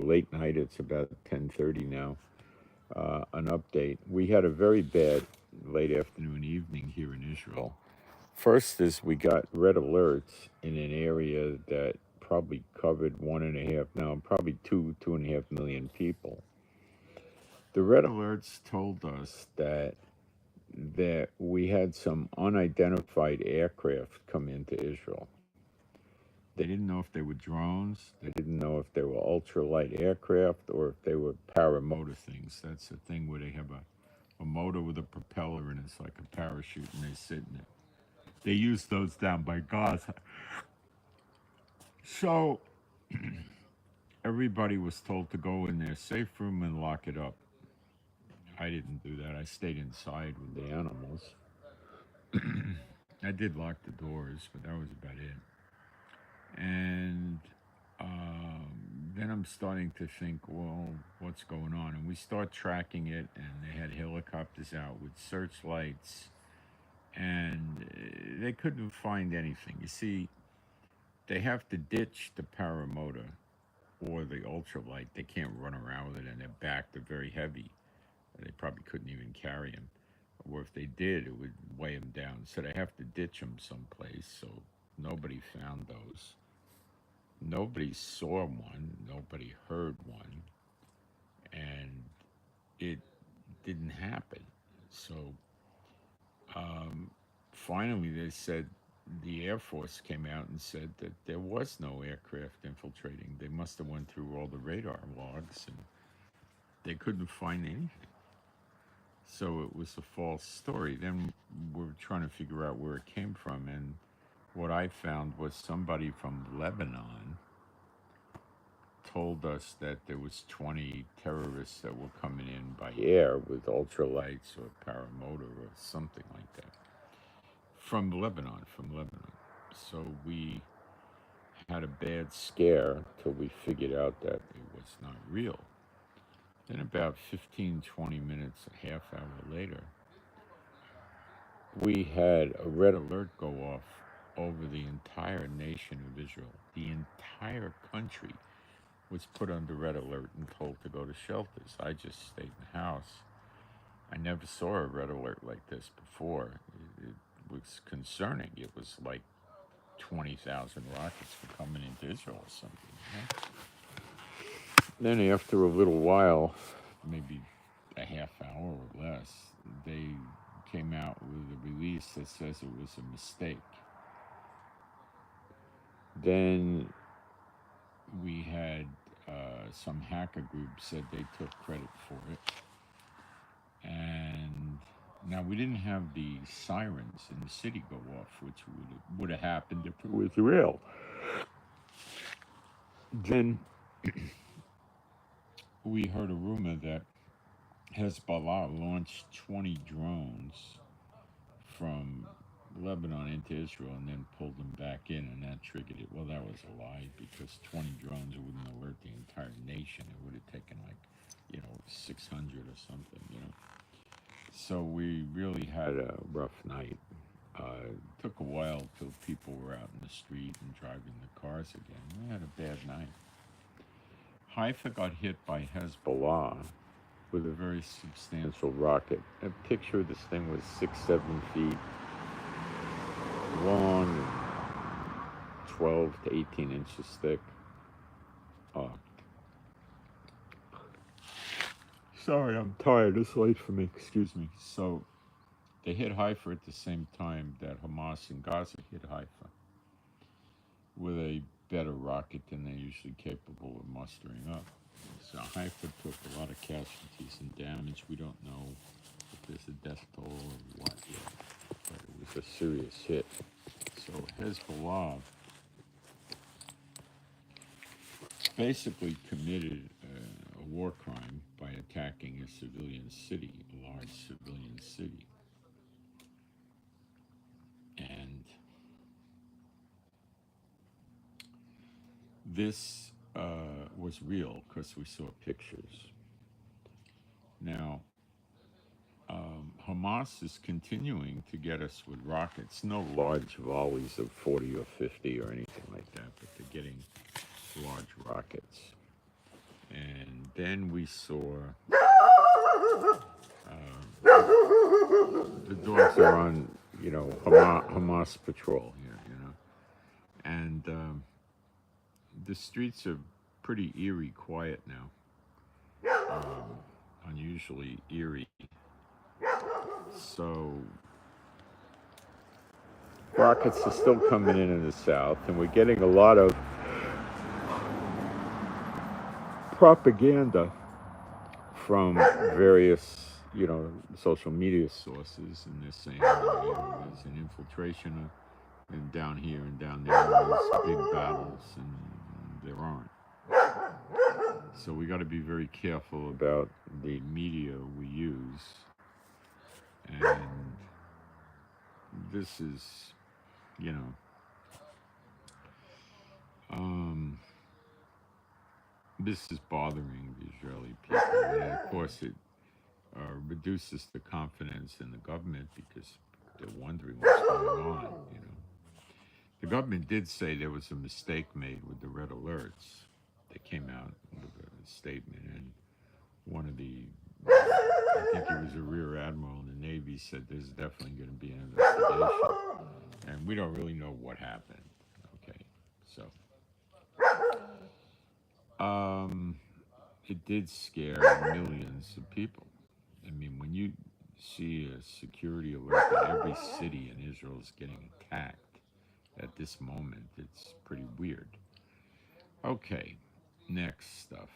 late night. It's about 10:30 now. An update. We had a very bad late afternoon, evening here in Israel. First is we got red alerts in an area that probably covered 1.5, now probably 2.5 million people. The red alerts told us that we had some unidentified aircraft come into Israel. They didn't know if they were drones. They didn't know if they were ultralight aircraft or if they were paramotor things. That's the thing where they have a motor with a propeller and it's like a parachute and they sit in it. They use those down by Gaza. So everybody was told to go in their safe room and lock it up. I didn't do that. I stayed inside with the animals. I did lock the doors, but that was about it. And then I'm starting to think, well, what's going on? And we start tracking it, and they had helicopters out with searchlights, and they couldn't find anything. You see, they have to ditch the paramotor or the ultralight. They can't run around with it, and their back, they're very heavy. They probably couldn't even carry them. Or if they did, it would weigh them down. So they have to ditch them someplace. So nobody found those. Nobody saw one. Nobody heard one. And it didn't happen. So finally they said, the Air Force came out and said that there was no aircraft infiltrating. They must have went through all the radar logs and they couldn't find anything. So it was a false story. Then we're trying to figure out where it came from, and what I found was somebody from Lebanon told us that there was 20 terrorists that were coming in by air with ultralights or paramotor or something like that. From Lebanon. So we had a bad scare till we figured out that it was not real. Then about 15, 20 minutes, a half hour later, we had a red alert go off over the entire nation of Israel. The entire country was put under red alert and told to go to shelters. I just stayed in the house. I never saw a red alert like this before. It was concerning. It was like 20,000 rockets were coming into Israel or something. You know? Then after a little while, maybe a half hour or less, they came out with a release that says it was a mistake. Then we had some hacker group said they took credit for it. And now we didn't have the sirens in the city go off, which would have happened if it was real. Then we heard a rumor that Hezbollah launched 20 drones from Lebanon into Israel and then pulled them back in, and that triggered it. Well, that was a lie, because 20 drones wouldn't alert the entire nation. It would have taken 600 or something, So we really had a rough night. It took a while till people were out in the street and driving the cars again. We had a bad night. Haifa got hit by Hezbollah with a very substantial rocket. A picture of this thing was 6-7 feet long and 12 to 18 inches thick. Sorry, I'm tired. It's late for me. Excuse me. So they hit Haifa at the same time that Hamas and Gaza hit Haifa with a better rocket than they're usually capable of mustering up. So Haifa took a lot of casualties and damage. We don't know if there's a death toll or what yet, but it was a serious hit. So Hezbollah basically committed a war crime by attacking a civilian city, a large civilian city. And this was real because we saw pictures. Now, Hamas is continuing to get us with rockets, no large volleys of 40 or 50 or anything like that, but they're getting large rockets. then we saw the dogs are on, Hamas patrol here, and the streets are pretty eerie quiet now, unusually eerie. So rockets are still coming in the south, and we're getting a lot of propaganda from various, social media sources, and they're saying there's an infiltration and down here and down there, there's big battles, and there aren't. So we got to be very careful about the media we use, and this is, you know, this is bothering the Israeli people, and of course it reduces the confidence in the government because they're wondering what's going on. The government did say there was a mistake made with the red alerts. They came out with a statement, and one of the, I think he was a rear admiral in the Navy, said there's definitely going to be an investigation, and we don't really know what happened. Okay, so it did scare millions of people. I mean, when you see a security alert that every city in Israel is getting attacked at this moment, it's pretty weird. Okay, next stuff.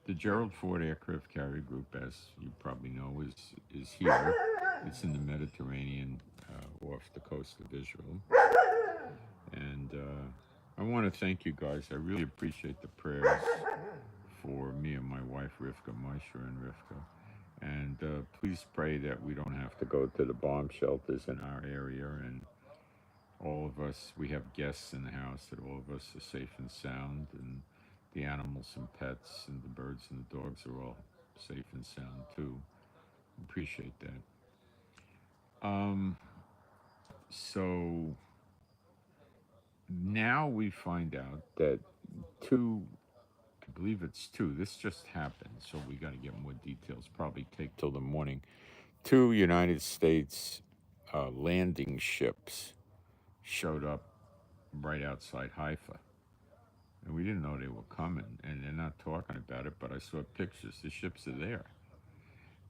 The Gerald Ford Aircraft Carrier Group, as you probably know, is here. It's in the Mediterranean, off the coast of Israel. And I want to thank you guys. I really appreciate the prayers for me and my wife, Rivka, Moshe and Rivka. And please pray that we don't have to go to the bomb shelters in our area, and all of us, we have guests in the house, that all of us are safe and sound, and the animals and pets and the birds and the dogs are all safe and sound too. Appreciate that. So now we find out that I believe it's two, this just happened, so we got to get more details, probably take till the morning. Two United States landing ships showed up right outside Haifa. And we didn't know they were coming, and they're not talking about it, but I saw pictures. The ships are there.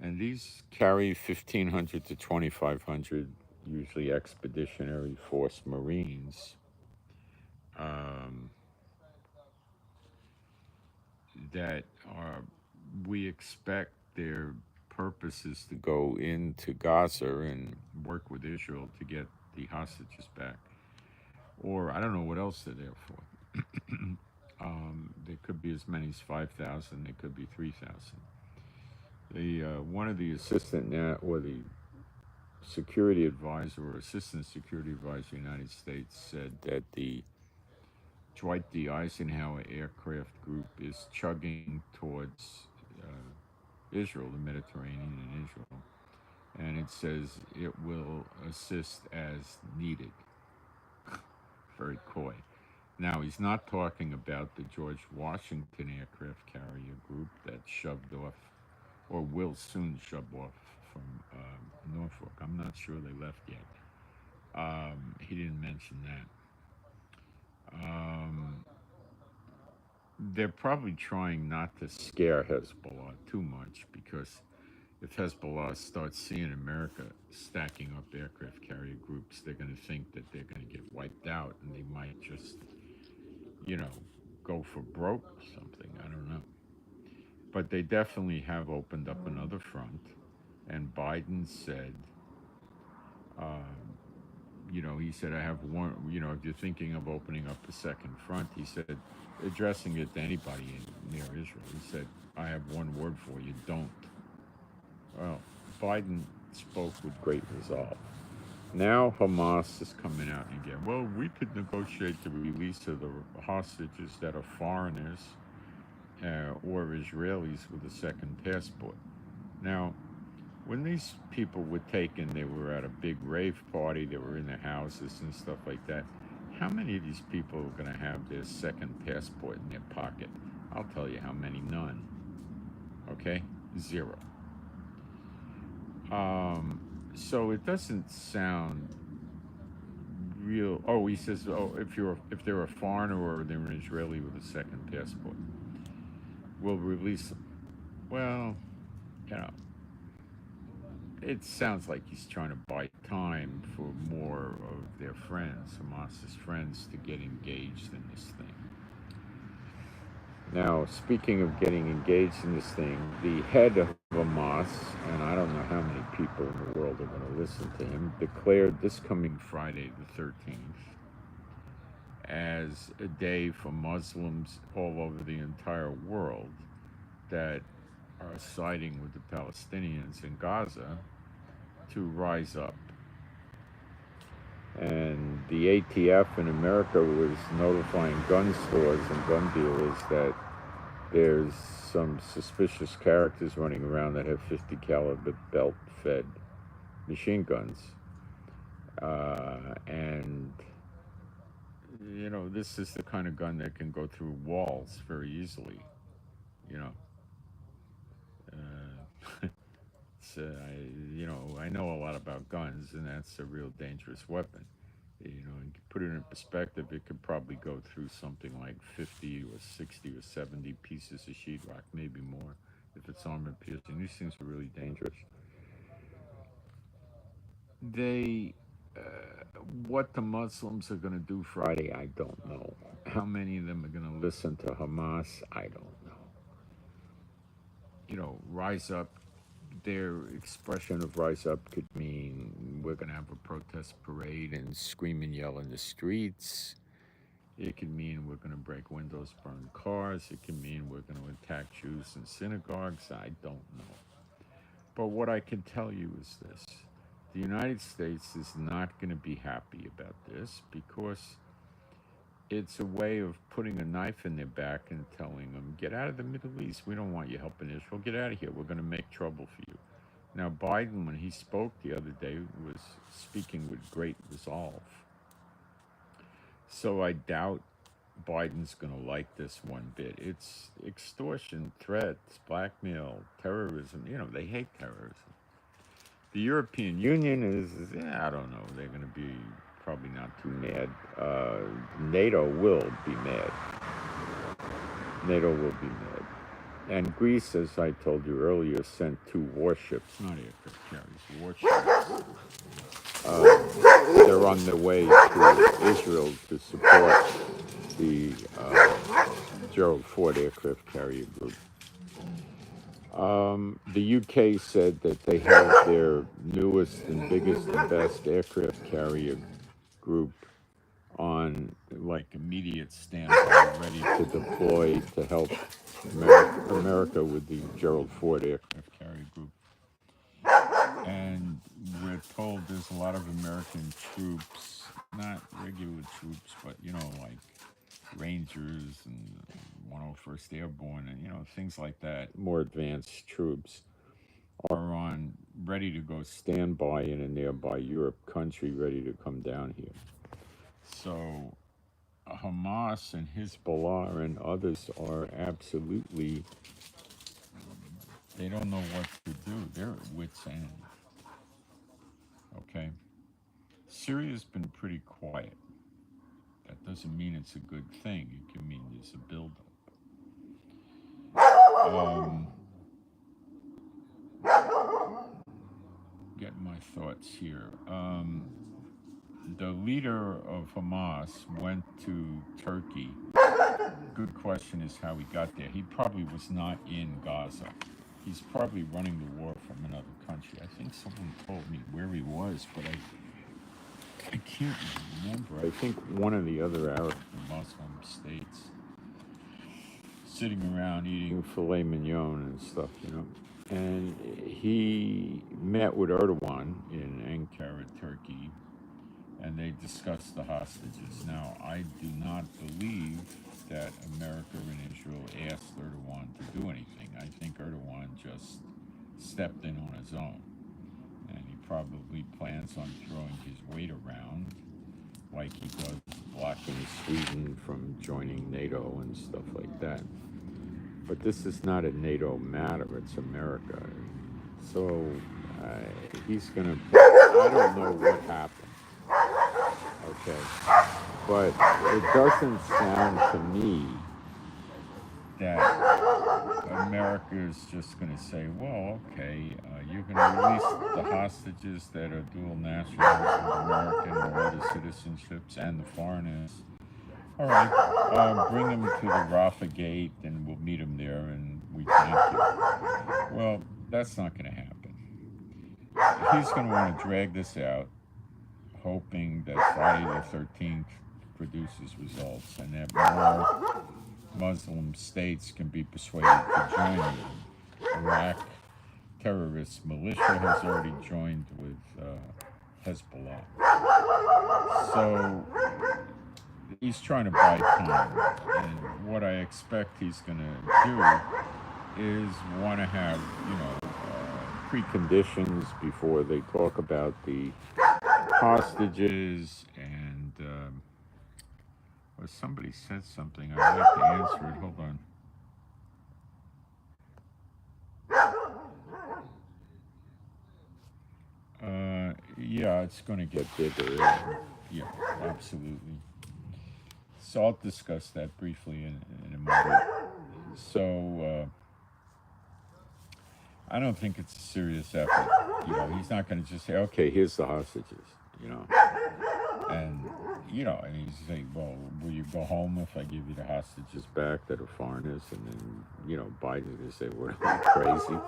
And these carry 1,500 to 2,500, usually expeditionary force Marines, that we expect their purpose is to go into Gaza and work with Israel to get the hostages back. Or I don't know what else they're there for. There could be as many as 5,000. There could be 3,000. The one of the assistant or the security advisor or assistant security advisor of the United States said that the Dwight D. Eisenhower aircraft group is chugging towards Israel, the Mediterranean and Israel, and it says it will assist as needed. Very coy. Now, he's not talking about the George Washington aircraft carrier group that shoved off, or will soon shove off, from Norfolk. I'm not sure they left yet. He didn't mention that. They're probably trying not to scare Hezbollah too much, because if Hezbollah starts seeing America stacking up aircraft carrier groups, they're going to think that they're going to get wiped out, and they might just, go for broke or something. I don't know. But they definitely have opened up another front, and Biden said, he said, I have one, if you're thinking of opening up a second front, he said, addressing it to anybody near Israel, he said, I have one word for you, don't. Well, Biden spoke with great resolve. Now Hamas is coming out again. Well, we could negotiate the release of the hostages that are foreigners or Israelis with a second passport. Now, when these people were taken, they were at a big rave party, they were in their houses and stuff like that. How many of these people are going to have their second passport in their pocket? I'll tell you how many. None. Okay? Zero. So it doesn't sound real. Oh, he says, oh, if they're a foreigner or they're an Israeli with a second passport, we'll release them. Well, you know, it sounds like he's trying to buy time for more of their friends, Hamas's friends, to get engaged in this thing. Now, speaking of getting engaged in this thing, the head of Hamas, and I don't know how many people in the world are going to listen to him, declared this coming Friday, the 13th, as a day for Muslims all over the entire world that are siding with the Palestinians in Gaza to rise up. And the ATF in America was notifying gun stores and gun dealers that there's some suspicious characters running around that have 50 caliber belt-fed machine guns. And, you know, this is the kind of gun that can go through walls very easily, you know. I know a lot about guns, and that's a real dangerous weapon. You know, and to put it in perspective, it could probably go through something like 50 or 60 or 70 pieces of sheetrock, maybe more, if it's armor piercing. These things are really dangerous. What the Muslims are going to do Friday, I don't know. How many of them are going to listen to Hamas, I don't know. You know, rise up. Their expression of rise up could mean we're going to have a protest parade and scream and yell in the streets. It could mean we're going to break windows, burn cars. It can mean we're going to attack Jews in synagogues. I don't know. But what I can tell you is this. The United States is not going to be happy about this because it's a way of putting a knife in their back and telling them, get out of the Middle East. We don't want you helping Israel. Get out of here. We're going to make trouble for you. Now, Biden, when he spoke the other day, was speaking with great resolve. So I doubt Biden's going to like this one bit. It's extortion, threats, blackmail, terrorism. You know, they hate terrorism. The European Union is I don't know. They're going to be probably not too mad. NATO will be mad. NATO will be mad. And Greece, as I told you earlier, sent 2 warships, not aircraft carriers, warships. They're on their way to Israel to support the Gerald Ford aircraft carrier group. The UK said that they have their newest and biggest and best aircraft carrier group on like immediate standby, ready to deploy to help America with the Gerald Ford aircraft carrier group. And we're told there's a lot of American troops, not regular troops, but, you know, like Rangers and 101st Airborne and, you know, things like that, more advanced troops, are on ready to go standby in a nearby Europe country, ready to come down here. So Hamas and Hezbollah and others are absolutely, they don't know what to do. They're at wit's end. Okay? Syria's been pretty quiet. That doesn't mean it's a good thing. It can mean there's a buildup. Get my thoughts here. The leader of Hamas went to Turkey. Good question is how he got there. He probably was not in Gaza. He's probably running the war from another country. I think someone told me where he was, but I can't remember. I think one of the other Arab and Muslim states, sitting around eating filet mignon and stuff, you know. And he met with Erdogan in Ankara, Turkey, and they discussed the hostages. Now, I do not believe that America and Israel asked Erdogan to do anything. I think Erdogan just stepped in on his own. And he probably plans on throwing his weight around like he does blocking Sweden from joining NATO and stuff like that. but this is not a NATO matter, it's America. So he's going to, I don't know what happened, okay? But it doesn't sound to me that America is just going to say, well, okay, you're going to release the hostages that are dual nationals with American or other citizenships and the foreigners. All right, bring them to the Rafah gate and we'll meet them there and we thank you. Well, that's not going to happen. He's going to want to drag this out, hoping that Friday the 13th produces results and that more Muslim states can be persuaded to join with him. Iraq terrorist militia has already joined with Hezbollah. So he's trying to buy time. And what I expect he's going to do is want to have, preconditions before they talk about the hostages and well, somebody said something. I'd like to answer it. Hold on. Yeah, it's going to get bigger. Yeah, absolutely. So I'll discuss that briefly in a moment. So I don't think it's a serious effort. He's not going to just say, okay, here's the hostages, And, and he's saying, well, will you go home if I give you the hostages back that are foreigners? And then, Biden's going to say, what, are you crazy?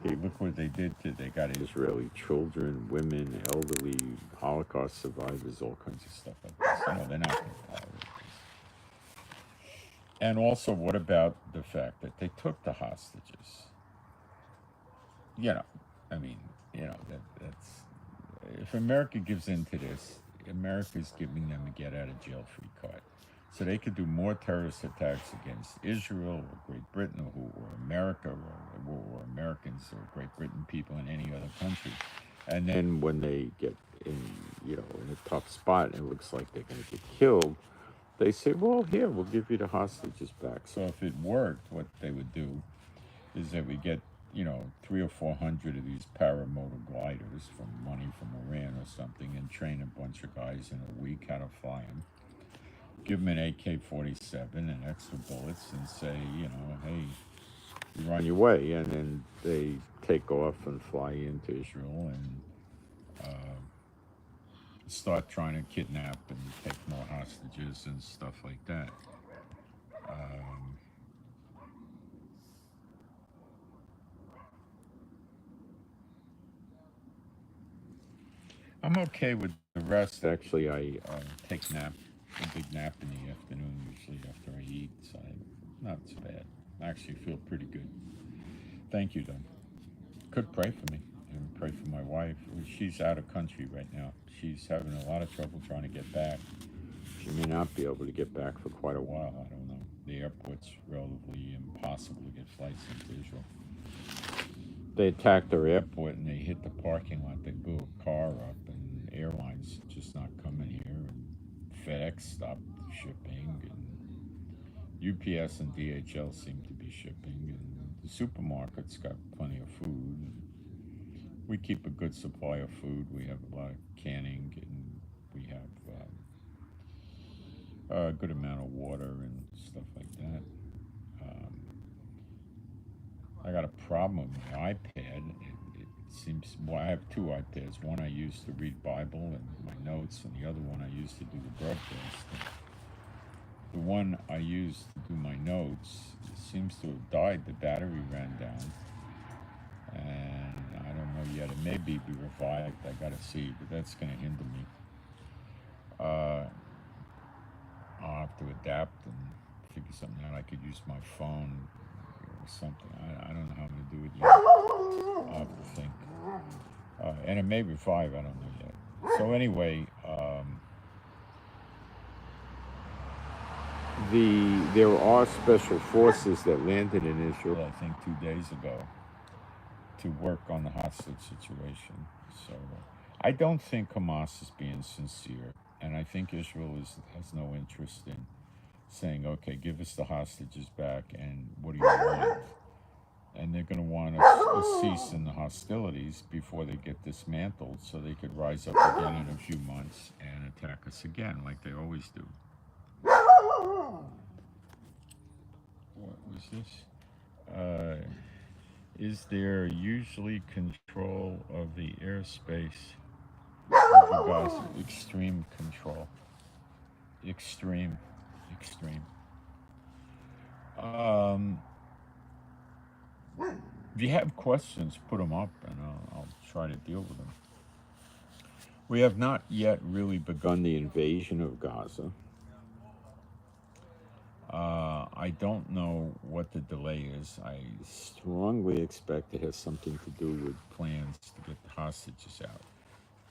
Hey, look what they did they got Israeli children, women, elderly, Holocaust survivors, all kinds of stuff like this. They're not going to tolerate this. And also, what about the fact that they took the hostages? That's if America gives in to this, America's giving them a get-out-of-jail-free card. So they could do more terrorist attacks against Israel or Great Britain or America or Americans or Great Britain people in any other country. And then when they get in a tough spot and it looks like they're going to get killed, they say, well, here, we'll give you the hostages back. So if it worked, what they would do is that we get 300 or 400 of these paramotor gliders from money from Iran or something and train a bunch of guys in a week how to fly them. Give them an AK-47 and extra bullets and say, hey, you're on your way. And then they take off and fly into Israel and start trying to kidnap and take more hostages and stuff like that. I'm okay with the rest. Actually, I take a big nap in the afternoon, usually after I eat. So not so bad. I actually feel pretty good. Thank you, Don. Could pray for me and pray for my wife. She's out of country right now. She's having a lot of trouble trying to get back. She may not be able to get back for quite a while. I don't know. The airport's relatively impossible to get flights into Israel. They attacked our airport and they hit the parking lot. They blew a car up and airlines just not coming here. And FedEx stopped shipping and UPS and DHL seem to be shipping. And the supermarkets got plenty of food. And we keep a good supply of food. We have a lot of canning and we have a good amount of water and stuff like that. I got a problem with my iPad. It seems, well, I have two iPads. One I use to read Bible and my notes, and the other one I use to do the broadcast. The one I use to do my notes seems to have died. The battery ran down. And I don't know yet. It may be revived. I got to see, but that's going to hinder me. I'll have to adapt and figure something out. I could use my phone or something. I don't know how I'm going to do it yet. I'll have to think. And it may revive. I don't know yet. So anyway, there are special forces that landed in Israel, I think, 2 days ago to work on the hostage situation. So I don't think Hamas is being sincere, and I think Israel has no interest in saying, okay, give us the hostages back, and what do you want? And they're going to want a cease in the hostilities before they get dismantled so they could rise up again in a few months and attack us again like they always do. What was this? Is there usually control of the airspace over Gaza? Extreme control. Extreme. Extreme. If you have questions, put them up and I'll try to deal with them. We have not yet really begun the invasion of Gaza. I don't know what the delay is. I strongly expect it has something to do with plans to get the hostages out.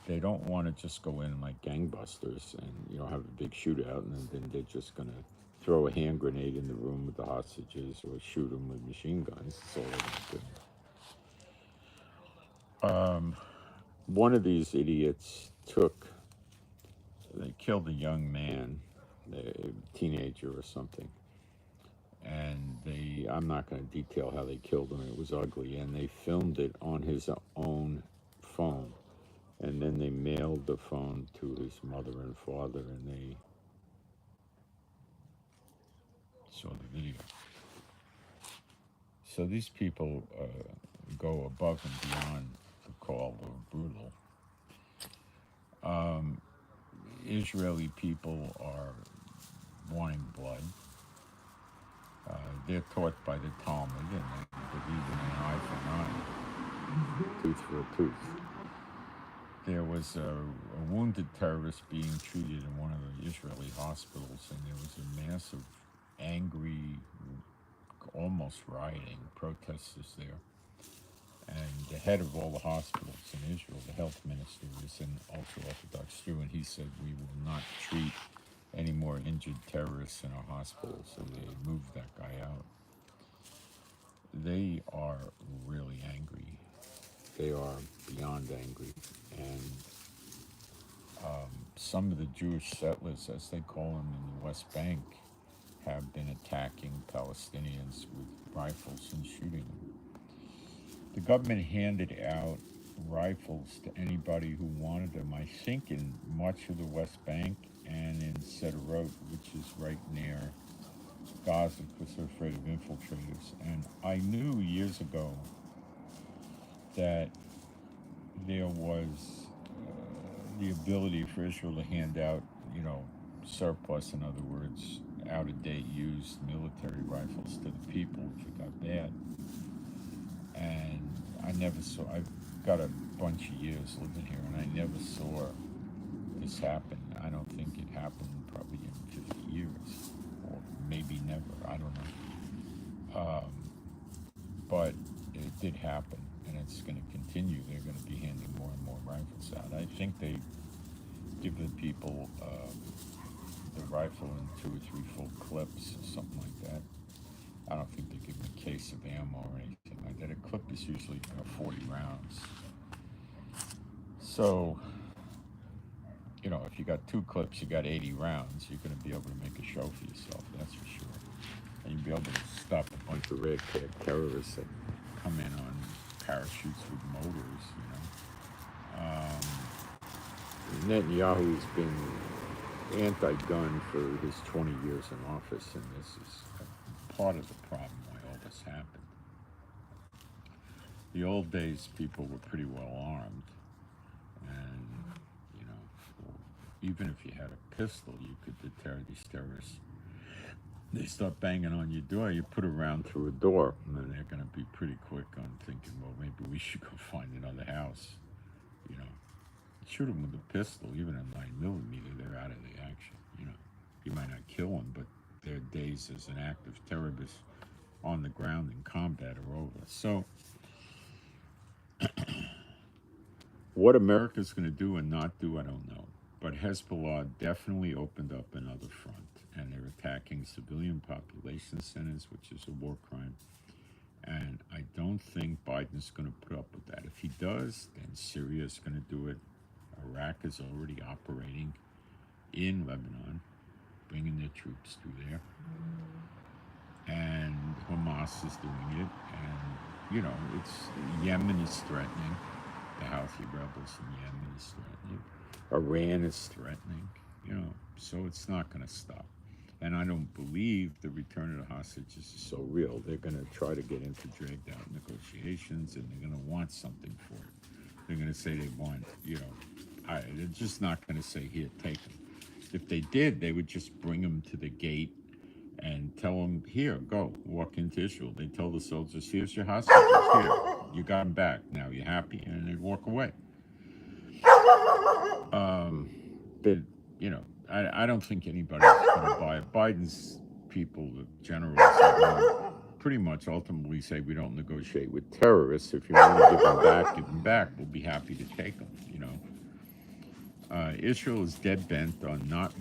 They don't want to just go in like gangbusters and have a big shootout, and then they're just going to throw a hand grenade in the room with the hostages or shoot them with machine guns. That's all they're going to do. One of these idiots they killed a young man, a teenager or something. And I'm not going to detail how they killed him. It was ugly. And they filmed it on his own phone. And then they mailed the phone to his mother and father, and they saw the video. So these people go above and beyond the call of brutal. Israeli people are wanting blood. They're taught by the Talmud, and they believe in an eye for an eye, tooth for a tooth. There was a wounded terrorist being treated in one of the Israeli hospitals, and there was a massive, angry, almost rioting, protesters there. And the head of all the hospitals in Israel, the health minister, is an ultra-Orthodox Jew, and he said, we will not treat any more injured terrorists in our hospitals, and they moved that guy out. They are really angry. They are beyond angry. And some of the Jewish settlers, as they call them in the West Bank, have been attacking Palestinians with rifles and shooting them. The government handed out rifles to anybody who wanted them, I think in much of the West Bank and in Sderot, which is right near Gaza, because they're afraid of infiltrators. And I knew years ago that there was the ability for Israel to hand out, surplus, in other words, out-of-date used military rifles to the people if it got bad. And I've got a bunch of years living here, and I never saw this happen. I don't think it happened probably in 50 years, or maybe never, I don't know. But it did happen, and it's going to continue. They're going to be handing more and more rifles out. I think they give the people the rifle in 2 or 3 full clips or something like that. I don't think they give them a case of ammo or anything like that. A clip is usually 40 rounds. So, if you got 2 clips, you got 80 rounds, you're going to be able to make a show for yourself, that's for sure. And you'll be able to stop a bunch of red-clad terrorists that come in on parachutes with motors, Netanyahu's been anti-gun for his 20 years in office, and this is part of the problem why all this happened. The old days, people were pretty well armed, and even if you had a pistol, you could deter these terrorists. They start banging on your door, you put a round through a door, and then they're going to be pretty quick on thinking, well, maybe we should go find another house. Shoot them with a pistol, even a 9mm, they're out of the action. You might not kill them, but their days as an active terrorist on the ground in combat are over. So, what America's going to do and not do, I don't know. But Hezbollah definitely opened up another front, and they're attacking civilian population centers, which is a war crime. And I don't think Biden's going to put up with that. If he does, then Syria's going to do it. Iraq is already operating in Lebanon, bringing their troops through there. And Hamas is doing it. And, it's Yemen is threatening. The Houthi rebels in Yemen is threatening. Iran is threatening, so it's not going to stop. And I don't believe the return of the hostages is so real. They're going to try to get into dragged out negotiations, and they're going to want something for it. They're going to say they want, they're just not going to say, here, take them. If they did, they would just bring them to the gate and tell them, here, go, walk into Israel. They tell the soldiers, here's your hostages, here, you got them back, now you're happy, and they'd walk away. But, I don't think anybody's going to buy it. Biden's people, the generals, pretty much ultimately say we don't negotiate with terrorists. If you want to give them back, we'll be happy to take them, Israel is dead bent on not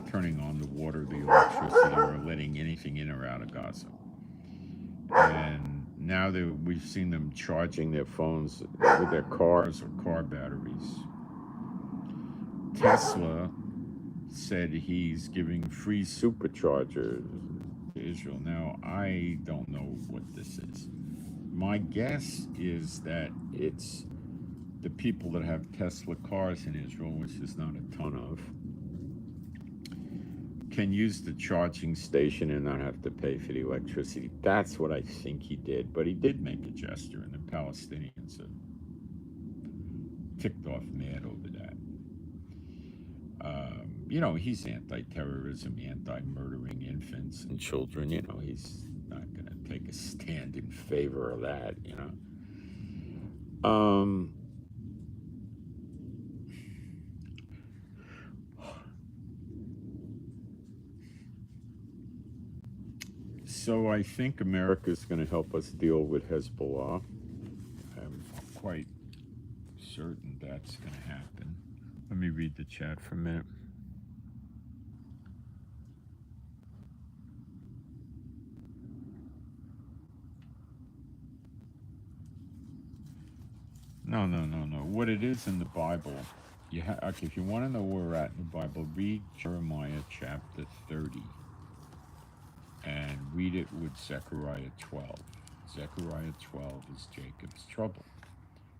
turning on the water, the electricity, or letting anything in or out of Gaza. And now we've seen them charging their phones with their cars or car batteries. Tesla said he's giving free superchargers to Israel. Now, I don't know what this is. My guess is that it's the people that have Tesla cars in Israel, which is not a ton of, can use the charging station and not have to pay for the electricity. That's what I think he did. But he did make a gesture, and the Palestinians are ticked off mad over that. He's anti-terrorism, anti-murdering infants and children. He's not going to take a stand in favor of that, So I think America's going to help us deal with Hezbollah. I'm quite certain that's going to happen. Let me read the chat for a minute. No. What it is in the Bible, okay, if you want to know where we're at in the Bible, read Jeremiah chapter 30 and read it with Zechariah 12. Zechariah 12 is Jacob's trouble.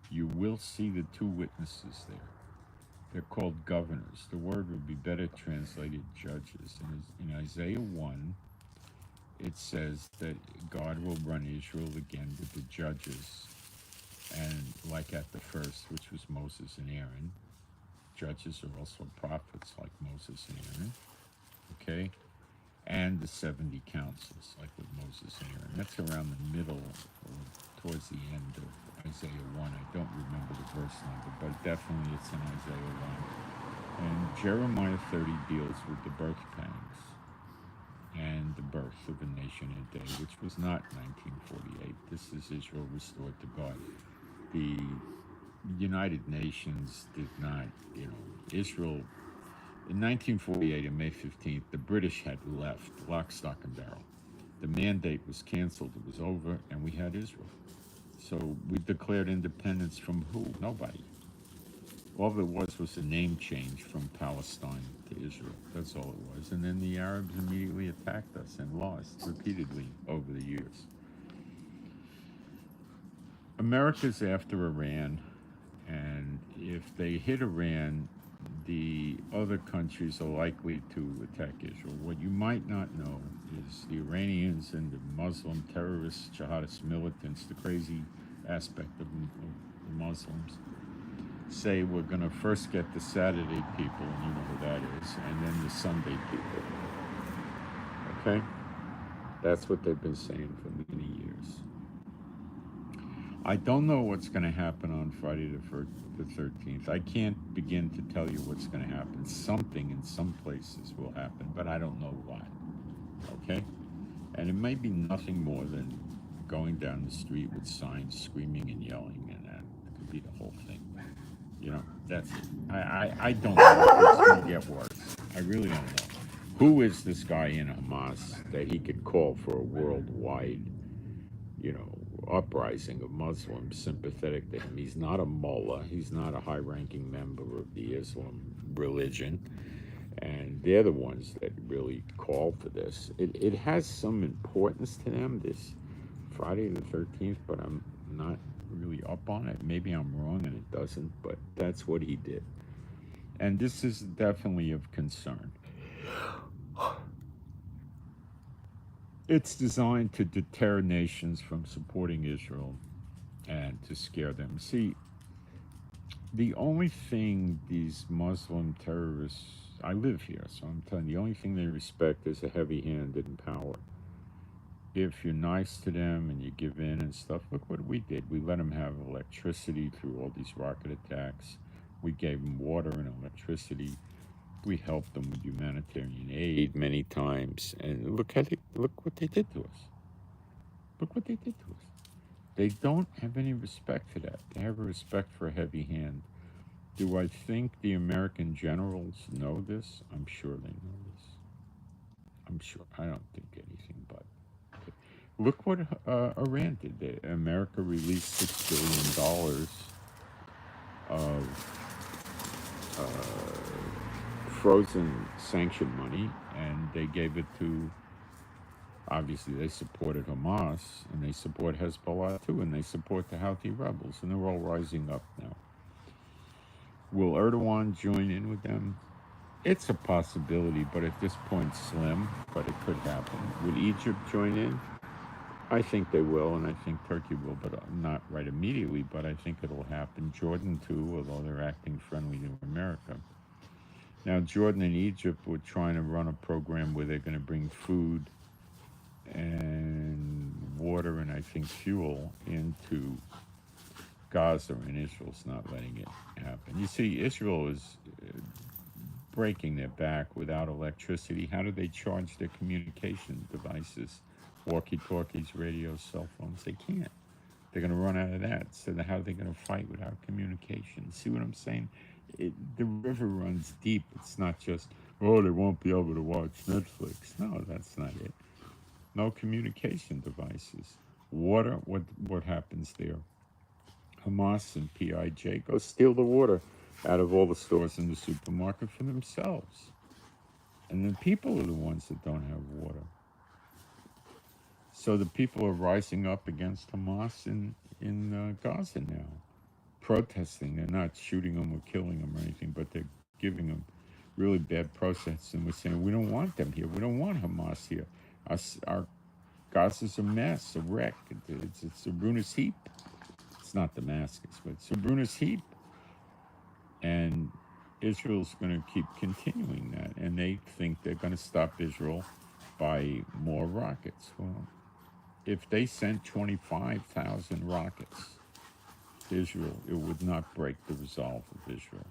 You will see the two witnesses there. They're called governors. The word would be better translated judges. In Isaiah 1, it says that God will run Israel again with the judges. And like at the first, which was Moses and Aaron, judges are also prophets like Moses and Aaron, okay? And the 70 councils, like with Moses and Aaron. That's around the middle or towards the end of Isaiah 1. I don't remember the verse number, but definitely it's in Isaiah 1. And Jeremiah 30 deals with the birth pangs and the birth of a nation in a day, which was not 1948. This is Israel restored to God. The United Nations did not, Israel, in 1948, on May 15th, the British had left, lock, stock, and barrel. The mandate was canceled, it was over, and we had Israel. So we declared independence from who? Nobody. All it was a name change from Palestine to Israel. That's all it was. And then the Arabs immediately attacked us and lost repeatedly over the years. America's after Iran, and if they hit Iran, the other countries are likely to attack Israel. What you might not know is the Iranians and the Muslim terrorists, jihadist militants, the crazy aspect of the Muslims, say we're going to first get the Saturday people, and you know who that is, and then the Sunday people. Okay? That's what they've been saying for many years. I don't know what's going to happen on Friday the 13th. I can't begin to tell you what's going to happen. Something in some places will happen, but I don't know what. Okay? And it may be nothing more than going down the street with signs screaming and yelling, and that could be the whole thing. That's it. I don't know if it's going to get worse. I really don't know. Who is this guy in Hamas that he could call for a worldwide, uprising of Muslims sympathetic to him? He's not a mullah. He's not a high-ranking member of the Islam religion. And they're the ones that really call for this. It has some importance to them, this Friday the 13th, but I'm not really up on it. Maybe I'm wrong and it doesn't, but that's what he did. And this is definitely of concern. It's designed to deter nations from supporting Israel and to scare them. See, the only thing these Muslim terrorists, I live here, so I'm telling you, the only thing they respect is a heavy hand in power. If you're nice to them and you give in and stuff, look what we did. We let them have electricity through all these rocket attacks. We gave them water and electricity. We helped them with humanitarian aid many times. And look what they did to us. Look what they did to us. They don't have any respect for that. They have a respect for a heavy hand. Do I think the American generals know this? I'm sure they know this. I'm sure. I don't think anything but. Look what Iran did. America released $6 billion of frozen sanction money, and they gave it to, obviously they supported Hamas, and they support Hezbollah too, and they support the Houthi rebels, and they're all rising up now. Will Erdogan join in with them? It's a possibility, but at this point slim, but it could happen. Would Egypt join in? I think they will, and I think Turkey will, but not right immediately, but I think it'll happen. Jordan too, although they're acting friendly to America. Now, Jordan and Egypt were trying to run a program where they're going to bring food and water and I think fuel into Gaza, and Israel's not letting it happen. You see, Israel is breaking their back without electricity. How do they charge their communication devices? Walkie-talkies, radios, cell phones. They can't. They're going to run out of that. So how are they going to fight without communication? See what I'm saying? The river runs deep. It's not just, oh, they won't be able to watch Netflix. No, that's not it. No communication devices. Water, what happens there? Hamas and PIJ go steal the water out of all the stores in the supermarket for themselves. And the people are the ones that don't have water. So the people are rising up against Hamas in Gaza now, protesting. They're not shooting them or killing them or anything, but they're giving them really bad protests. And we're saying, we don't want them here. We don't want Hamas here. Our Gaza's a mess, a wreck. It's a ruinous heap. It's not Damascus, but it's a ruinous heap. And Israel's going to keep continuing that. And they think they're going to stop Israel by more rockets. Well, if they sent 25,000 rockets to Israel, it would not break the resolve of Israel.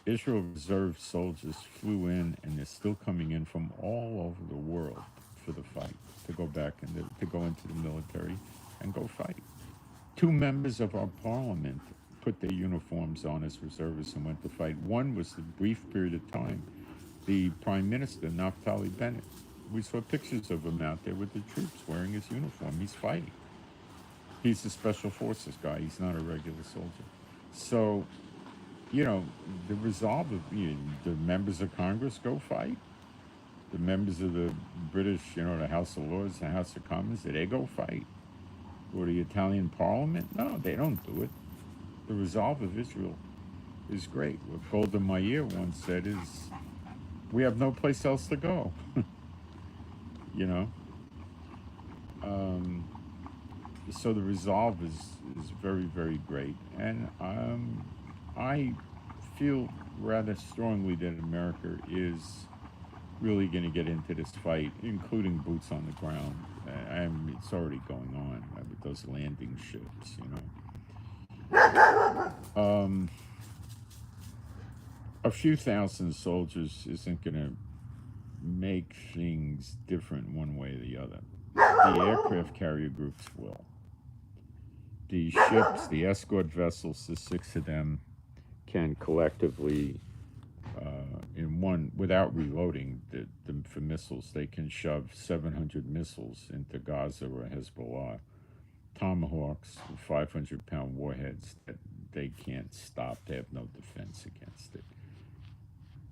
Israel reserve soldiers flew in, and they're still coming in from all over the world for the fight, to go back and to go into the military and go fight. 2 members of our parliament put their uniforms on as reservists and went to fight. One was a brief period of time, the Prime Minister, Naftali Bennett. We saw pictures of him out there with the troops wearing his uniform. He's fighting. He's a special forces guy. He's not a regular soldier. So, the resolve of the members of Congress go fight. The members of the British, the House of Lords, the House of Commons, they go fight. Or the Italian Parliament? No, they don't do it. The resolve of Israel is great. What Golda Meir once said is, we have no place else to go. So the resolve is very, very great. And I feel rather strongly that America is really going to get into this fight, including boots on the ground. It's already going on with those landing ships, A few thousand soldiers isn't going to make things different one way or the other. The aircraft carrier groups will. The ships, the escort vessels, the 6 of them, can collectively, in one, without reloading for missiles, they can shove 700 missiles into Gaza or Hezbollah. Tomahawks, 500-pound warheads that they can't stop. They have no defense against it.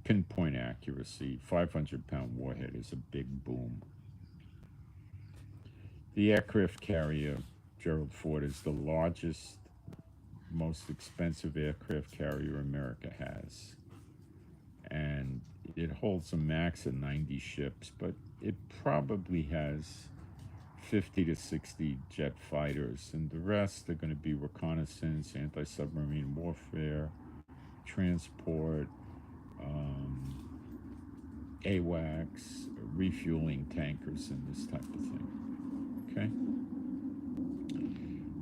pinpoint accuracy. 500-pound warhead is a big boom. The aircraft carrier, Gerald Ford, is the largest, most expensive aircraft carrier America has. And it holds a max of 90 ships, but it probably has 50 to 60 jet fighters, and the rest are going to be reconnaissance, anti-submarine warfare, transport, AWACS, refueling tankers, and this type of thing. Okay?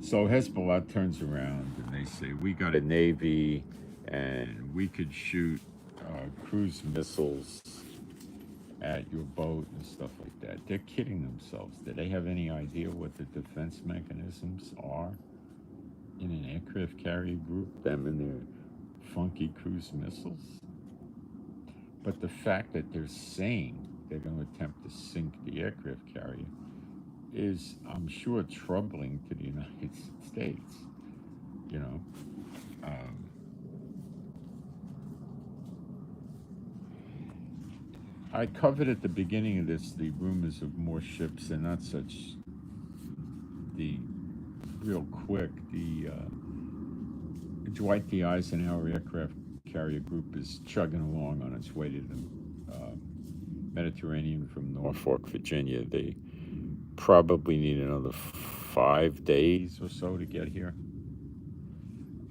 So Hezbollah turns around and they say, we got a navy and we could shoot cruise missiles at your boat and stuff like that. They're kidding themselves. Do they have any idea what the defense mechanisms are in an aircraft carrier group? Them and their funky cruise missiles? But the fact that they're saying they're going to attempt to sink the aircraft carrier is, I'm sure, troubling to the United States. You know, I covered at the beginning of this the rumors of more ships, and not such. The real quick, the Dwight D. Eisenhower aircraft carrier group is chugging along on its way to the Mediterranean from Norfolk, Virginia. They probably need another 5 days or so to get here.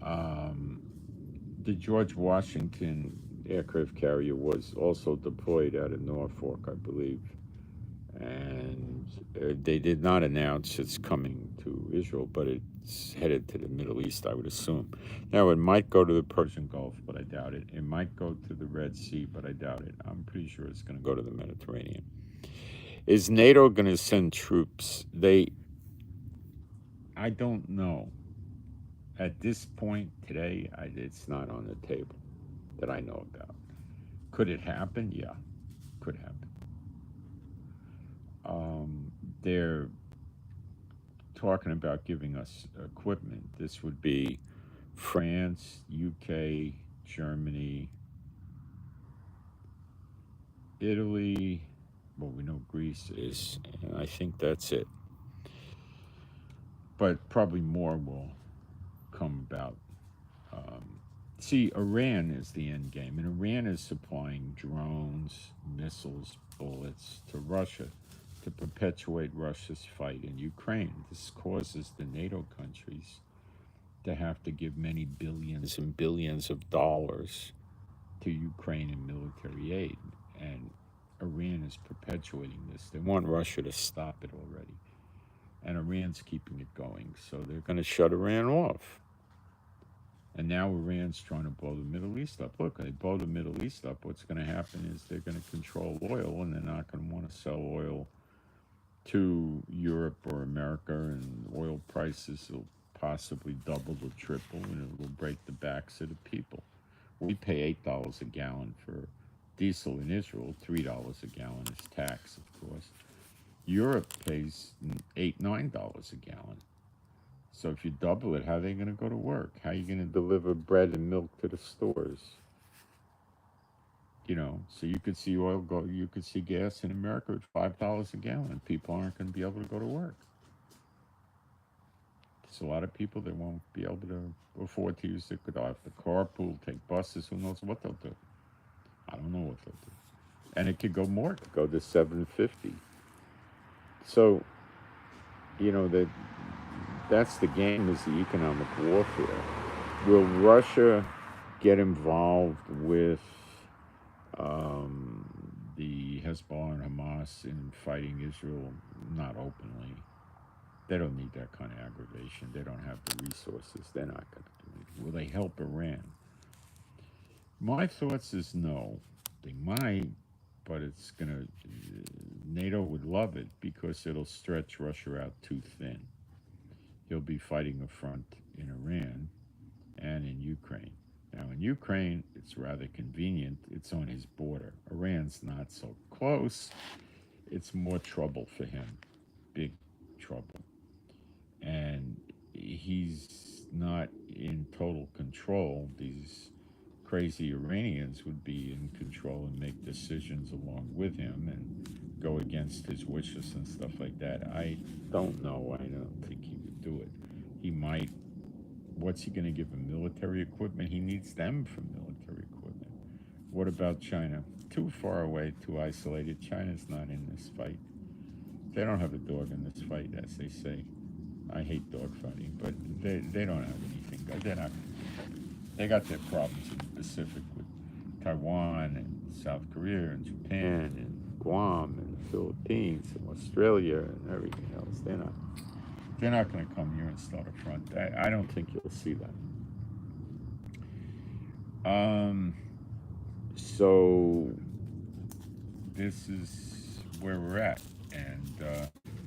The George Washington aircraft carrier was also deployed out of Norfolk, I believe, and they did not announce it's coming to Israel, but it's headed to the Middle East, I would assume. Now, it might go to the Persian Gulf, but I doubt it. It might go to the Red Sea, but I doubt it. I'm pretty sure it's going to go to the Mediterranean. Is NATO going to send troops? I don't know. At this point today, it's not on the table that I know about. Could it happen? Yeah, could happen. They're talking about giving us equipment. This would be France, UK, Germany, Italy. Well, we know Greece is, and I think that's it. But probably more will come about. See, Iran is the end game, and Iran is supplying drones, missiles, bullets to Russia to perpetuate Russia's fight in Ukraine. This causes the NATO countries to have to give many billions and billions of dollars to Ukraine in military aid, and Iran is perpetuating this. They want Russia to stop it already, and Iran's keeping it going, so they're going to shut Iran off. And now Iran's trying to blow the Middle East up. Look, they blow the Middle East up, what's going to happen is they're going to control oil, and they're not going to want to sell oil to Europe or America, and oil prices will possibly double or triple, and it will break the backs of the people. We pay $8 a gallon for diesel in Israel. $3 a gallon is tax, of course. Europe pays $8, $9 a gallon. So if you double it, how are they going to go to work? How are you going to deliver bread and milk to the stores? You know, so you could see oil go, you could see gas in America at $5 a gallon. People aren't going to be able to go to work. There's a lot of people that won't be able to afford to use it. They'll have to carpool, take buses. Who knows what they'll do? I don't know what they'll do. And it could go more. It could go to $7.50. So, you know, that's the game, is the economic warfare. Will Russia get involved with the Hezbollah and Hamas in fighting Israel? Not openly. They don't need that kind of aggravation. They don't have the resources. They're not going to do it. Will they help Iran? My thoughts is no. They might, but it's going to, NATO would love it because it'll stretch Russia out too thin. He'll be fighting a front in Iran and in Ukraine. Now, in Ukraine, it's rather convenient. It's on his border. Iran's not so close. It's more trouble for him. Big trouble. And he's not in total control. These crazy Iranians would be in control and make decisions along with him and go against his wishes and stuff like that. I don't know. I don't think he would do it. He might. What's he going to give him? Military equipment? He needs them for military equipment. What about China? Too far away, too isolated. China's not in this fight. They don't have a dog in this fight, as they say. I hate dogfighting, but they don't have anything. They're not. They got their problems in the Pacific with Taiwan and South Korea and Japan and Guam and the Philippines and Australia and everything else. They're not going to come here and start a front. I don't think you'll see that. So this is where we're at, and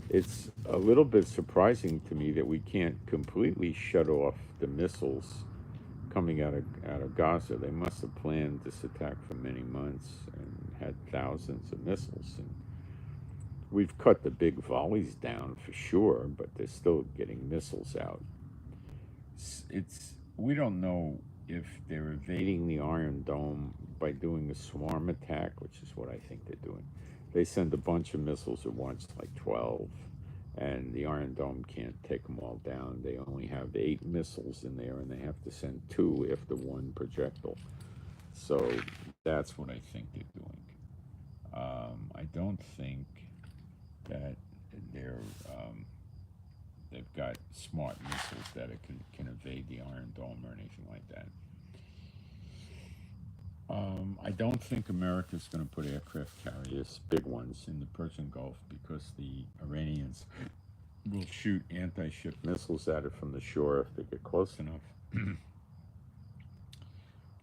it's a little bit surprising to me that we can't completely shut off the missiles coming out of Gaza. They must have planned this attack for many months and had thousands of missiles. And we've cut the big volleys down for sure, but they're still getting missiles out. We don't know if they're evading the Iron Dome by doing a swarm attack, which is what I think they're doing. They send a bunch of missiles at once, like 12, and the Iron Dome can't take them all down. They only have 8 missiles in there, and they have to send 2 after one projectile. So that's what I think they're doing. I don't think that they've got smart missiles that it can evade the Iron Dome or anything like that. I don't think America's going to put aircraft carriers, big ones, in the Persian Gulf because the Iranians will shoot anti-ship missiles at it from the shore if they get close enough.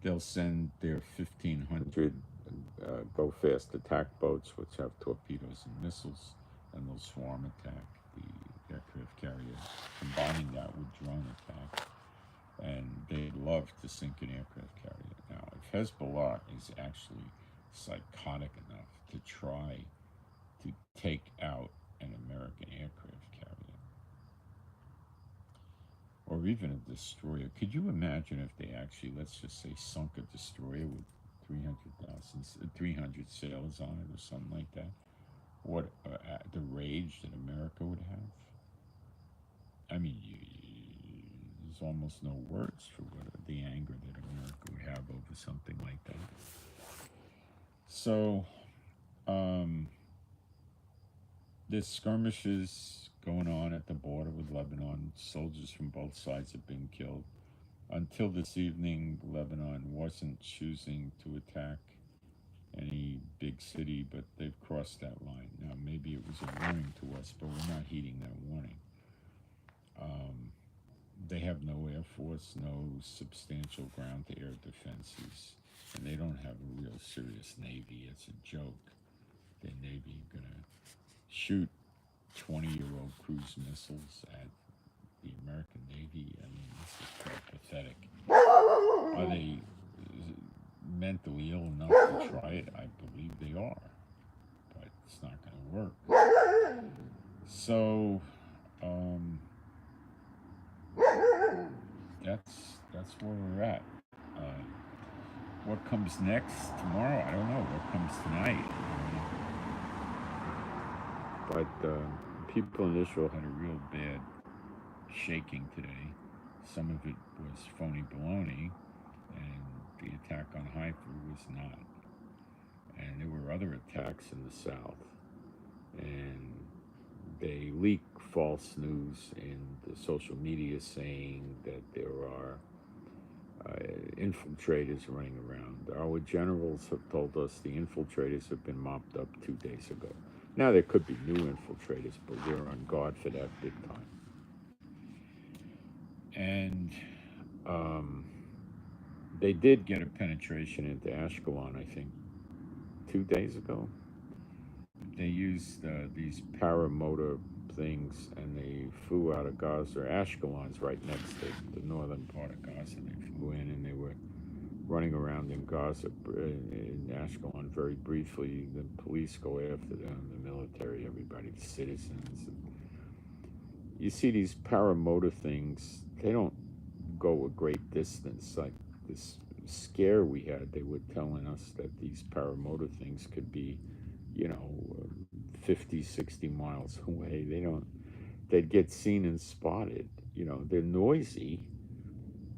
They'll send their 1,500 go-fast attack boats, which have torpedoes and missiles, and they'll swarm attack the aircraft carrier, combining that with drone attack. And they'd love to sink an aircraft carrier. Now, if Hezbollah is actually psychotic enough to try to take out an American aircraft carrier, or even a destroyer, could you imagine if they actually, let's just say, sunk a destroyer with 300 sailors on it or something like that? What the rage that America would have? I mean, there's almost no words for what the anger that America would have over something like that. So, there's skirmishes going on at the border with Lebanon. Soldiers from both sides have been killed. Until this evening, Lebanon wasn't choosing to attack any big city, but they've crossed that line. Now, maybe it was a warning to us, but we're not heeding that warning. They have no air force, no substantial ground-to-air defenses, and they don't have a real serious Navy. It's a joke. The Navy going to shoot 20-year-old cruise missiles at the American Navy. I mean, this is pretty pathetic. Are they mentally ill enough to try it? I believe they are, but it's not going to work. So, that's where we're at. What comes next tomorrow? I don't know. What comes tonight? But people in Israel had a real bad shaking today. Some of it was phony baloney, and the attack on Haifa was not. And there were other attacks in the south, and they leak false news in the social media saying that there are infiltrators running around. Our generals have told us the infiltrators have been mopped up 2 days ago. Now there could be new infiltrators, but we're on guard for that big time. And they did get a penetration into Ashkelon, I think, 2 days ago. They used these paramotor things, and they flew out of Gaza. Ashkelon's right next to the northern part of Gaza. They flew in, and they were running around in Gaza, in Ashkelon, very briefly. The police go after them, the military, everybody, the citizens. You see these paramotor things, they don't go a great distance. Like this scare we had, they were telling us that these paramotor things could be, you know, 50, 60 miles away. They'd get seen and spotted. You know, they're noisy,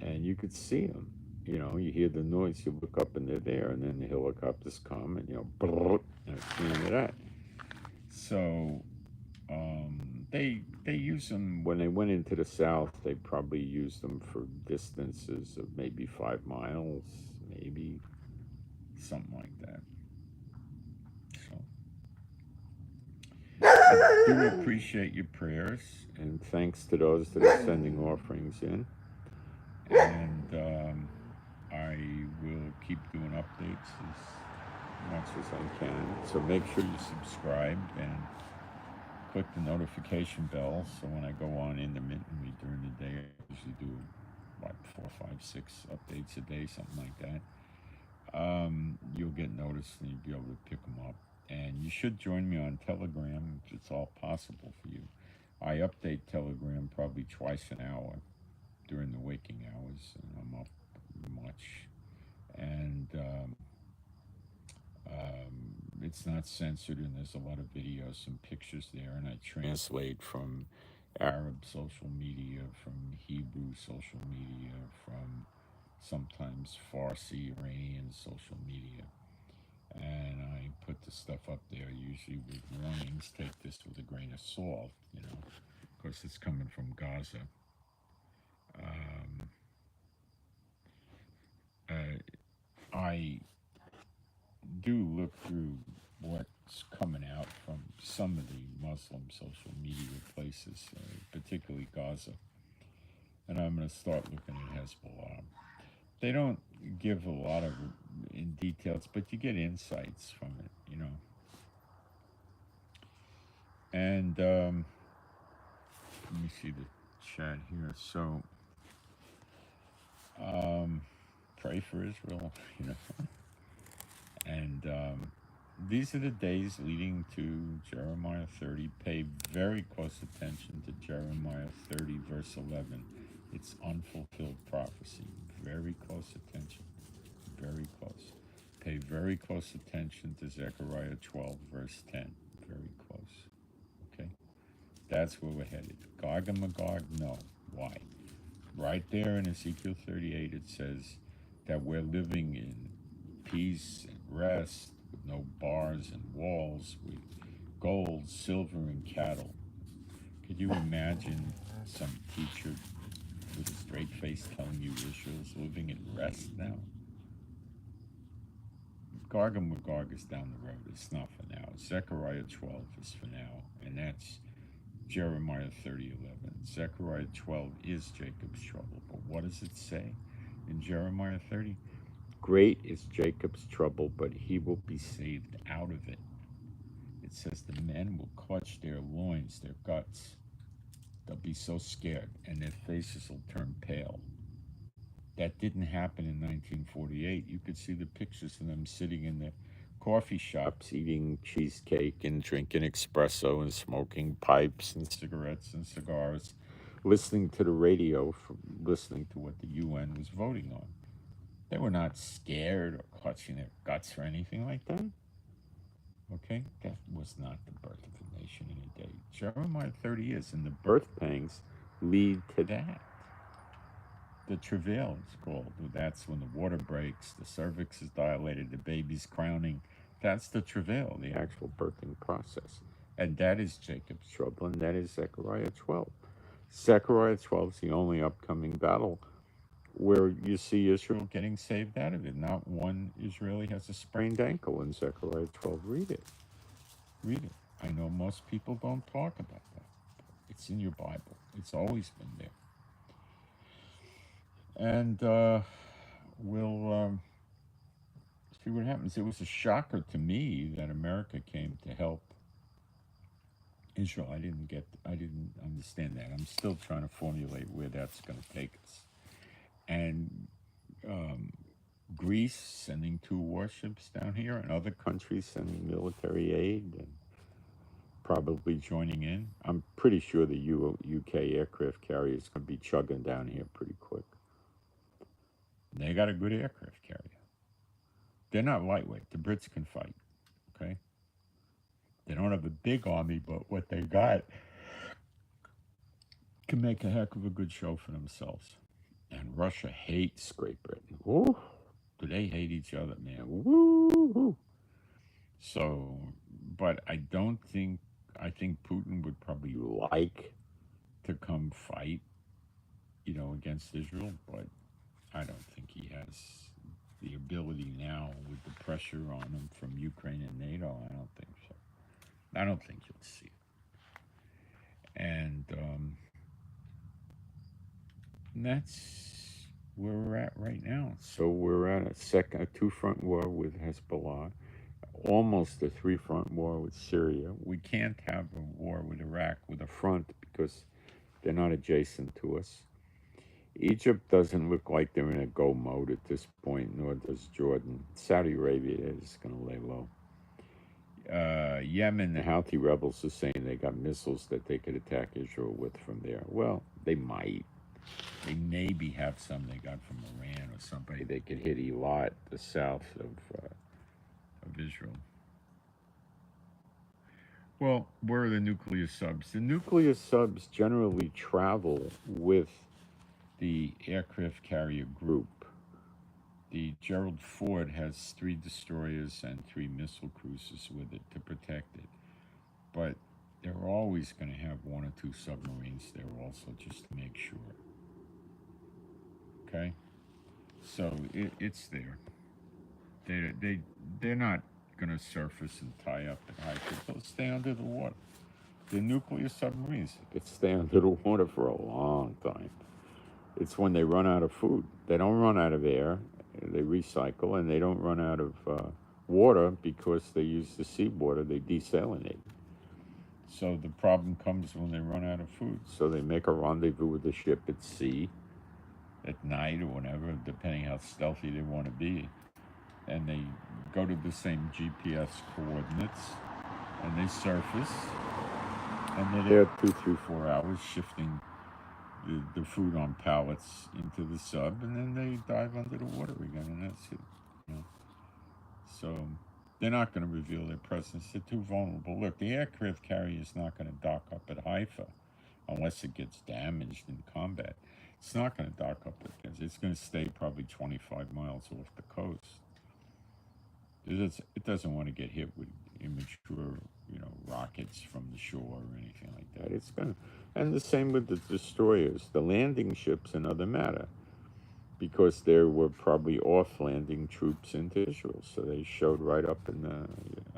and you could see them. You know, you hear the noise, you look up and they're there, and then the helicopters come and, you know, brrr, and it's the end of that. So they use them when they went into the south. They probably used them for distances of maybe 5 miles, maybe something like that. So I do appreciate your prayers, and thanks to those that are sending offerings in. And I will keep doing updates as much as I can. So make sure you subscribe and click the notification bell, so when I go on intermittently during the day, I usually do like 4, 5, 6 updates a day, something like that. You'll get noticed and you'll be able to pick them up. And you should join me on Telegram if it's all possible for you. I update Telegram probably twice an hour during the waking hours, and I'm up much. And it's not censored, and there's a lot of videos and pictures there, and I translate from Arab social media, from Hebrew social media, from sometimes Farsi, Iranian social media, and I put the stuff up there usually with warnings. Take this with a grain of salt, you know, because it's coming from Gaza. I do look through what's coming out from some of the Muslim social media places, particularly Gaza, and I'm going to start looking at Hezbollah. They don't give a lot of in details, but you get insights from it, you know. And let me see the chat here. So, pray for Israel, you know. And these are the days leading to Jeremiah 30. Pay very close attention to Jeremiah 30, verse 11. It's unfulfilled prophecy. Very close attention. Very close. Pay very close attention to Zechariah 12, verse 10. Very close. Okay? That's where we're headed. Gog and Magog, no. Why? Right there in Ezekiel 38, it says that we're living in peace and rest, with no bars and walls, with gold, silver, and cattle. Could you imagine some teacher with a straight face telling you Israel's living in rest now? Gog and Magog is down the road. It's not for now. Zechariah 12 is for now, and that's Jeremiah 30:11. Zechariah 12 is Jacob's trouble, but what does it say in Jeremiah 30? Great is Jacob's trouble, but he will be saved out of it. It says the men will clutch their loins, their guts. They'll be so scared, and their faces will turn pale. That didn't happen in 1948. You could see the pictures of them sitting in the coffee shops eating cheesecake and drinking espresso and smoking pipes and cigarettes and cigars, listening to the radio, listening to what the UN was voting on. They were not scared or clutching their guts or anything like that. Okay? That was not the birth of a nation in a day. Jeremiah 30 is, and the birth pangs lead to that. The travail is called. That's when the water breaks, the cervix is dilated, the baby's crowning. That's the travail, the actual birthing process. And that is Jacob's trouble, and that is Zechariah 12. Zechariah 12 is the only upcoming battle where you see Israel getting saved out of it. Not one Israeli has a sprained ankle in Zechariah 12. Read it. Read it. I know most people don't talk about that. It's in your Bible. It's always been there. And we'll see what happens. It was a shocker to me that America came to help Israel. I didn't understand that. I'm still trying to formulate where that's going to take us. And Greece sending 2 warships down here, and other countries sending military aid and probably joining in. I'm pretty sure the UK aircraft carrier is going to be chugging down here pretty quick. They got a good aircraft carrier. They're not lightweight. The Brits can fight. Okay, they don't have a big army, but what they got can make a heck of a good show for themselves. And Russia hates Great Britain. Woo! Do they hate each other, man? Woo! So, but I don't think, I think Putin would probably like to come fight, against Israel, but I don't think he has the ability now with the pressure on him from Ukraine and NATO. I don't think so. I don't think you'll see it. And that's where we're at right now. So we're at a two-front war with Hezbollah, almost a three-front war with Syria. We can't have a war with Iraq with a front because they're not adjacent to us. Egypt doesn't look like they're in a go mode at this point, nor does Jordan. Saudi Arabia is going to lay low. Yemen, the Houthi rebels are saying they got missiles that they could attack Israel with from there. Well, they might. They maybe have some they got from Iran or somebody. They could hit Eilat, the south of Israel. Well, where are the nuclear subs? The nuclear subs generally travel with the aircraft carrier group. The Gerald Ford has 3 destroyers and 3 missile cruisers with it to protect it. But they're always going to have 1 or 2 submarines there also, just to make sure. Okay? So it's there. They're not going to surface and tie up at high. They'll stay under the water. The nuclear submarines could stay under the water for a long time. It's when they run out of food. They don't run out of air. They recycle, and they don't run out of water because they use the seawater. They desalinate. So the problem comes when they run out of food. So they make a rendezvous with the ship at sea, at night or whatever, depending how stealthy they want to be. And they go to the same GPS coordinates, and they surface, and they're there 2, 3, 4 hours shifting the food on pallets into the sub, and then they dive under the water again, and that's it. So they're not going to reveal their presence. They're too vulnerable. Look, the aircraft carrier is not going to dock up at Haifa unless it gets damaged in combat. It's not going to dock up at this. It's going to stay probably 25 miles off the coast. It doesn't want to get hit with immature, rockets from the shore or anything like that. It's going to, and the same with the destroyers. The landing ships, another matter, because there were probably off-landing troops into Israel, so they showed right up in the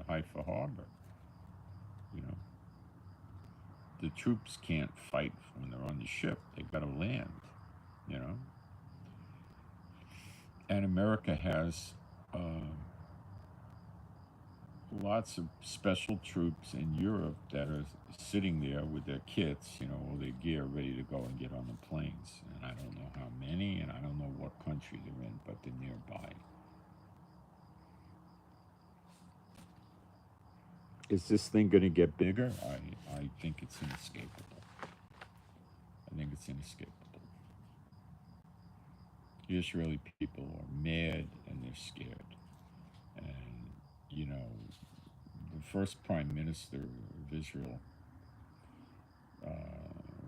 Haifa harbor. The troops can't fight when they're on the ship. They've got to land. And America has lots of special troops in Europe that are sitting there with their kits, all their gear ready to go and get on the planes. And I don't know how many, and I don't know what country they're in, but they're nearby. Is this thing going to get bigger? I think it's inescapable. The Israeli people are mad and they're scared. And, the first prime minister of Israel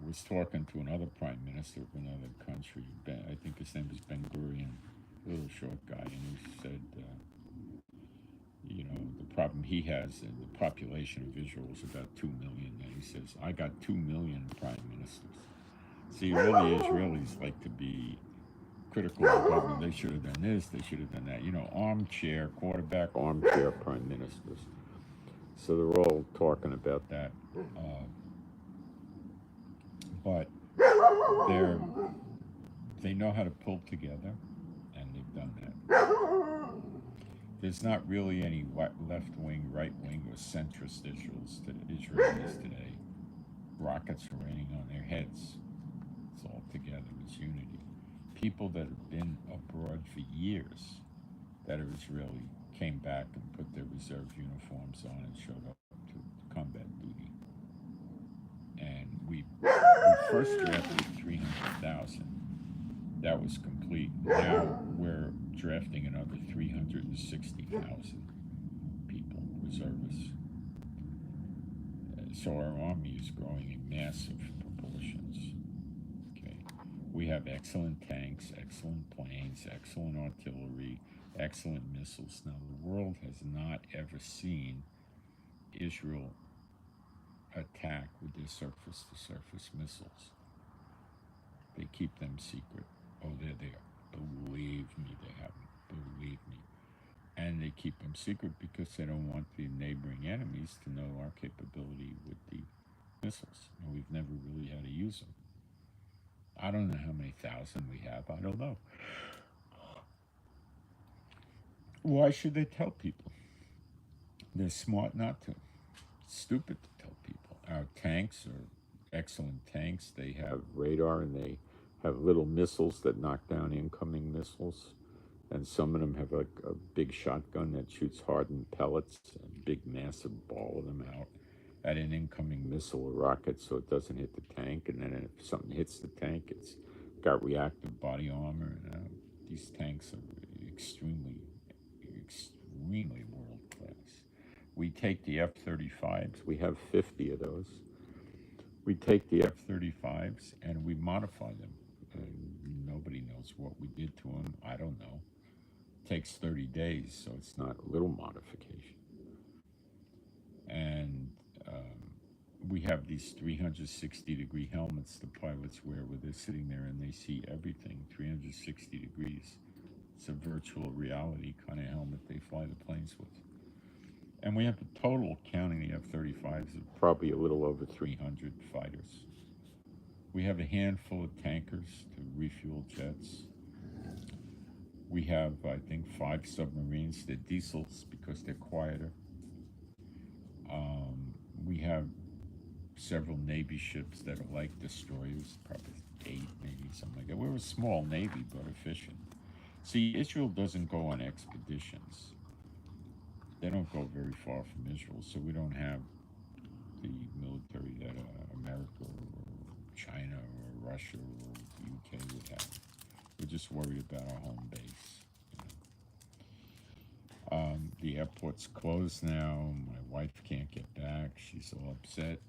was talking to another prime minister of another country. I think his name was Ben Gurion, little short guy, and he said, the problem he has, and the population of Israel is about 2 million. And he says, I got 2 million prime ministers. See, all the Israelis like to be critical of the government. They should have done this, they should have done that. Armchair quarterback, armchair prime ministers. So they're all talking about that. But they know how to pull together, and they've done that. There's not really any left wing, right wing, or centrist Israelis today. Rockets are raining on their heads. It's all together. It's unity. People that have been abroad for years that are Israeli came back and put their reserve uniforms on and showed up to combat duty. And we first drafted 300,000, That was complete. Now we're drafting another 360,000 people, reservists. So our army is growing in massive proportions. Okay, we have excellent tanks, excellent planes, excellent artillery, excellent missiles. Now the world has not ever seen Israel attack with their surface-to-surface missiles. They keep them secret. Oh, there they are. Believe me, they haven't. Believe me. And they keep them secret because they don't want the neighboring enemies to know our capability with the missiles. And we've never really had to use them. I don't know how many thousand we have. I don't know. Why should they tell people? They're smart not to. It's stupid to tell people. Our tanks are excellent tanks. They have radar and they have little missiles that knock down incoming missiles. And some of them have a big shotgun that shoots hardened pellets, a big massive ball of them out at an incoming missile or rocket so it doesn't hit the tank. And then if something hits the tank, it's got reactive body armor. These tanks are extremely world class. We take the F-35s. We have 50 of those. We take the F-35s and we modify them. Nobody knows what we did to them. I don't know. It takes 30 days, so it's not a little modification. And we have these 360-degree helmets the pilots wear where they're sitting there and they see everything 360 degrees. It's a virtual reality kind of helmet they fly the planes with. And we have a total, counting the F-35s, of probably a little over 300 fighters. We have a handful of tankers to refuel jets. We have, I think, 5 submarines. They're diesels because they're quieter. We have several Navy ships that are like destroyers, probably 8, maybe, something like that. We're a small Navy, but efficient. See, Israel doesn't go on expeditions. They don't go very far from Israel, so we don't have the military that America or China or Russia or the UK would have. We're just worried about our home base. The airport's closed now. My wife can't get back. She's all upset.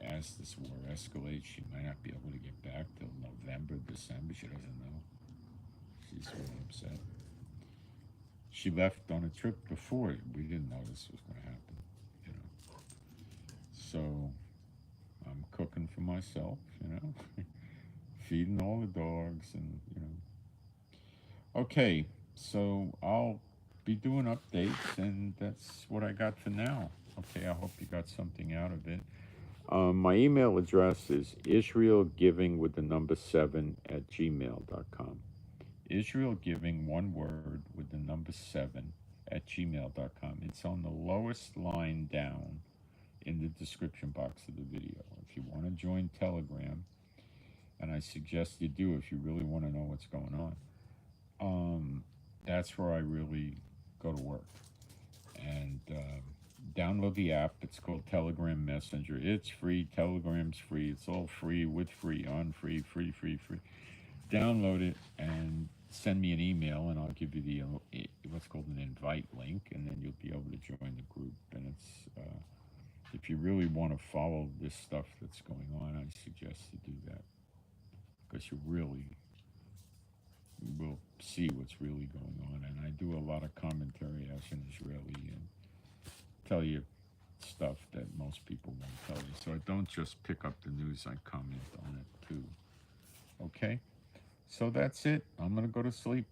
As this war escalates, she might not be able to get back till November, December. She doesn't know. She's really upset. She left on a trip before. We didn't know this was going to happen, you know. So I'm cooking for myself, you know, feeding all the dogs, and you know. Okay, so I'll be doing updates, and that's what I got for now. Okay, I hope you got something out of it. My email address is israelgiving7@gmail.com. Israel Giving, one word, with the number 7 at gmail.com. It's on the lowest line down in the description box of the video. If you want to join Telegram, and I suggest you do if you really want to know what's going on, that's where I really go to work. And download the app. It's called Telegram Messenger. It's free. Telegram's free. It's all free, with free, on free, free. Download it and send me an email, and I'll give you the what's called an invite link, and then you'll be able to join the group. And it's if you really want to follow this stuff that's going on, I suggest you do that, because you really will see what's really going on. And I do a lot of commentary as an Israeli and tell you stuff that most people won't tell you. So I don't just pick up the news, I comment on it too. Okay? So that's it. I'm going to go to sleep.